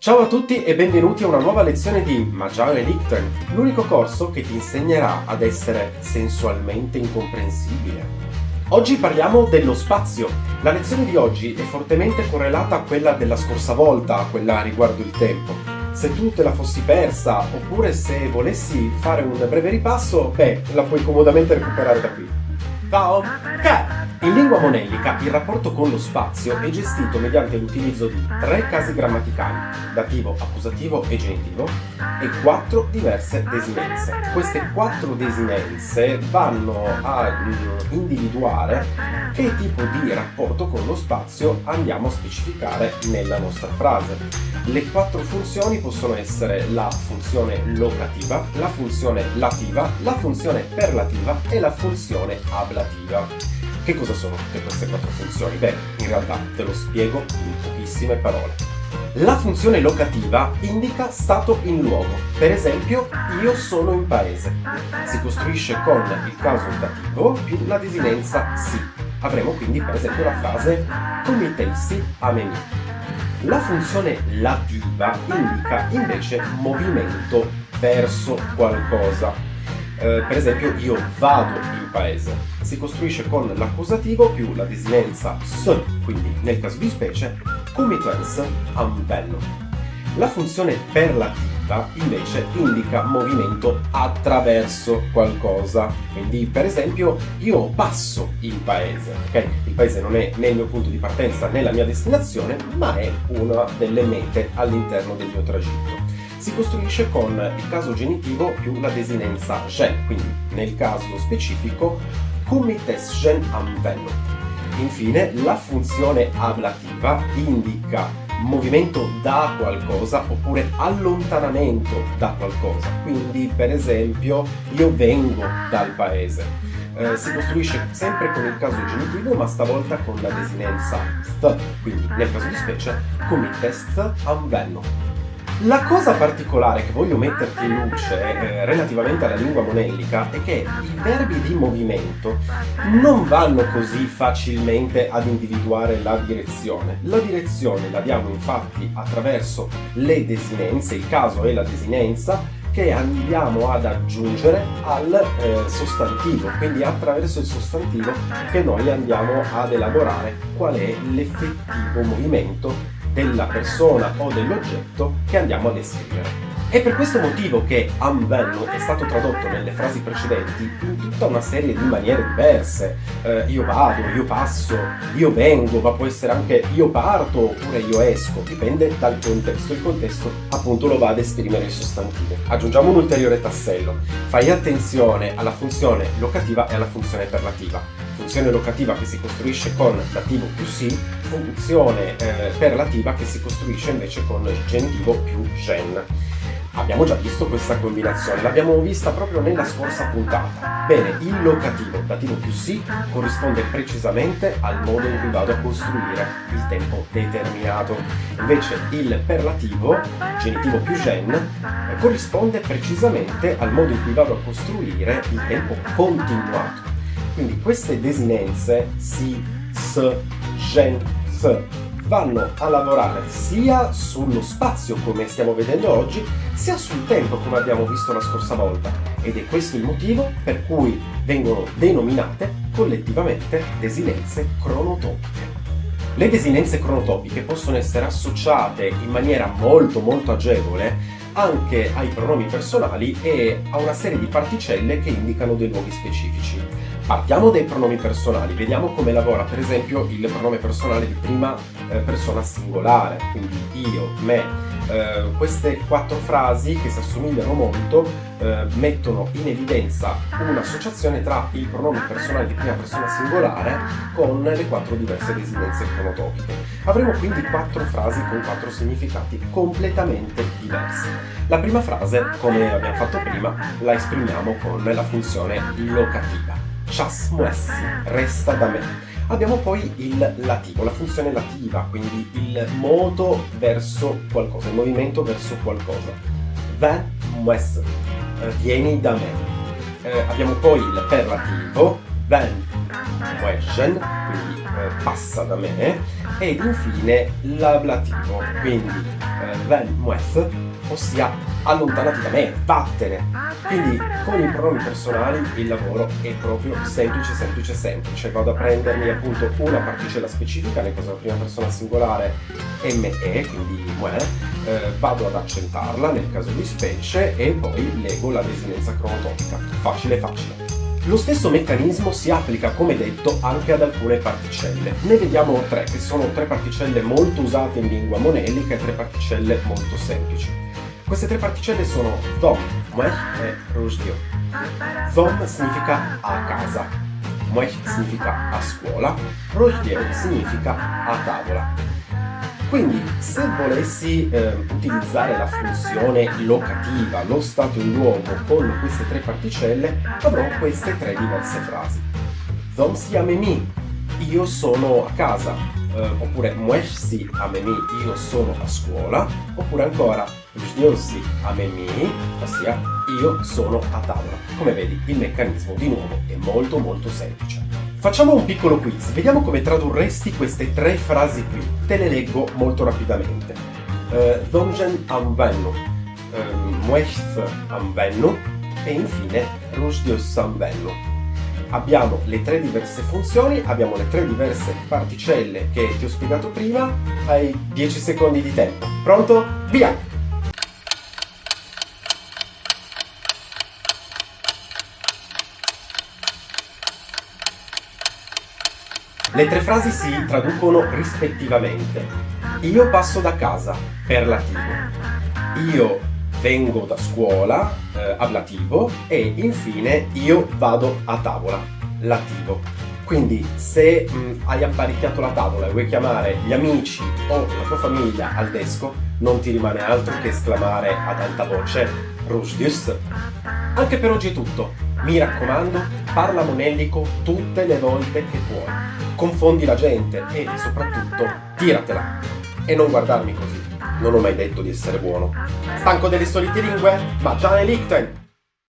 Ciao a tutti e benvenuti a una nuova lezione di Magiare Lichten, l'unico corso che ti insegnerà ad essere sensualmente incomprensibile. Oggi parliamo dello spazio. La lezione di oggi è fortemente correlata a quella della scorsa volta, a quella riguardo il tempo. Se tu te la fossi persa, oppure se volessi fare un breve ripasso, la puoi comodamente recuperare da qui. Ciao! In lingua monellica il rapporto con lo spazio è gestito mediante l'utilizzo di 3 casi grammaticali, dativo, accusativo e genitivo, e 4 diverse desinenze. Queste 4 desinenze vanno a individuare che tipo di rapporto con lo spazio andiamo a specificare nella nostra frase. Le 4 funzioni possono essere la funzione locativa, la funzione lativa, la funzione perlativa e la funzione ablativa. Che cosa sono tutte queste 4 funzioni? In realtà te lo spiego in pochissime parole. La funzione locativa indica stato in luogo. Per esempio, io sono in paese. Si costruisce con il caso dativo più la desinenza si. Avremo quindi per esempio la frase comitessi a me. La funzione lativa indica invece movimento verso qualcosa. Per esempio, io vado in paese. Si costruisce con l'accusativo più la desinenza s, quindi nel caso di specie, commitens am bello. La funzione perlativa invece indica movimento attraverso qualcosa. Quindi, per esempio, io passo il paese. Okay? Il paese non è né il mio punto di partenza né la mia destinazione, ma è una delle mete all'interno del mio tragitto. Si costruisce con il caso genitivo più la desinenza je, quindi nel caso specifico comitesgen am bello. Infine la funzione ablativa indica movimento da qualcosa oppure allontanamento da qualcosa, quindi per esempio io vengo dal paese. Si costruisce sempre con il caso genitivo ma stavolta con la desinenza th, quindi nel caso di specie comitest am bello. La cosa particolare che voglio metterti in luce relativamente alla lingua monellica è che i verbi di movimento non vanno così facilmente ad individuare la direzione. La direzione la diamo infatti attraverso le desinenze, il caso è la desinenza, che andiamo ad aggiungere al sostantivo, quindi attraverso il sostantivo che noi andiamo ad elaborare qual è l'effettivo movimento della persona o dell'oggetto che andiamo a descrivere. È per questo motivo che am bello è stato tradotto nelle frasi precedenti in tutta una serie di maniere diverse. Io vado, io passo, io vengo, ma può essere anche io parto oppure io esco, dipende dal contesto. Il contesto appunto lo va ad esprimere il sostantivo. Aggiungiamo un ulteriore tassello. Fai attenzione alla funzione locativa e alla funzione perlativa. Funzione locativa che si costruisce con dativo più si, funzione perlativa che si costruisce invece con genitivo più gen. Abbiamo già visto questa combinazione, l'abbiamo vista proprio nella scorsa puntata. Bene, il locativo, dativo più si, corrisponde precisamente al modo in cui vado a costruire il tempo determinato. Invece il perlativo, genitivo più gen, corrisponde precisamente al modo in cui vado a costruire il tempo continuato. Quindi queste desinenze si, s, gen, th vanno a lavorare sia sullo spazio come stiamo vedendo oggi, sia sul tempo come abbiamo visto la scorsa volta. Ed è questo il motivo per cui vengono denominate collettivamente desinenze cronotopiche. Le desinenze cronotopiche possono essere associate in maniera molto agevole anche ai pronomi personali e a una serie di particelle che indicano dei luoghi specifici. Partiamo dai pronomi personali, vediamo come lavora per esempio il pronome personale di prima persona singolare, quindi io, me. Queste 4 frasi che si assomigliano molto mettono in evidenza un'associazione tra il pronome personale di prima persona singolare con le 4 diverse desinenze cronotopiche. Avremo quindi 4 frasi con 4 significati completamente diversi. La prima frase, come abbiamo fatto prima, la esprimiamo con la funzione locativa. Chas muessi, resta da me. Abbiamo poi il lativo, la funzione lativa, quindi il moto verso qualcosa, il movimento verso qualcosa. Ven mues, vieni da me. Abbiamo poi il perlativo, ven muesgen, quindi passa da me. Ed infine l'ablativo, quindi ven mueth, ossia allontanati da me, vattene. Quindi con i pronomi personali il lavoro è proprio semplice. Vado a prendermi appunto una particella specifica, nel caso della prima persona singolare me, quindi mue, vado ad accentarla nel caso di specie e poi leggo la desinenza cronotopica. Facile. Lo stesso meccanismo si applica, come detto, anche ad alcune particelle. Ne vediamo tre, che sono tre particelle molto usate in lingua monellica e tre particelle molto semplici. Queste tre particelle sono dom, muech e rujdio. Dom significa a casa, muech significa a scuola, rujdio significa a tavola. Quindi, se volessi utilizzare la funzione locativa, lo stato in luogo, con queste tre particelle, avrò queste tre diverse frasi. Dom si amemi, io sono a casa, oppure muech si amemi, io sono a scuola, oppure ancora rujdio si amemi, ossia io sono a tavola. Come vedi, il meccanismo di nuovo è molto semplice. Facciamo un piccolo quiz, vediamo come tradurresti queste tre frasi qui. Te le leggo molto rapidamente. Domgen am vennu, muechth am vennu e infine rujdius am vennu. Abbiamo le tre diverse funzioni, abbiamo le tre diverse particelle che ti ho spiegato prima, hai 10 secondi di tempo. Pronto? Via! Le tre frasi si traducono rispettivamente. Io passo da casa, per lativo. Io vengo da scuola, ablativo. E infine io vado a tavola, lativo. Quindi se hai apparecchiato la tavola e vuoi chiamare gli amici o la tua famiglia al desco, non ti rimane altro che esclamare ad alta voce rujdius. Anche per oggi è tutto. Mi raccomando, parla monellico tutte le volte che puoi. Confondi la gente e soprattutto tiratela. E non guardarmi così. Non ho mai detto di essere buono. Stanco delle solite lingue? Ma già ne lichten!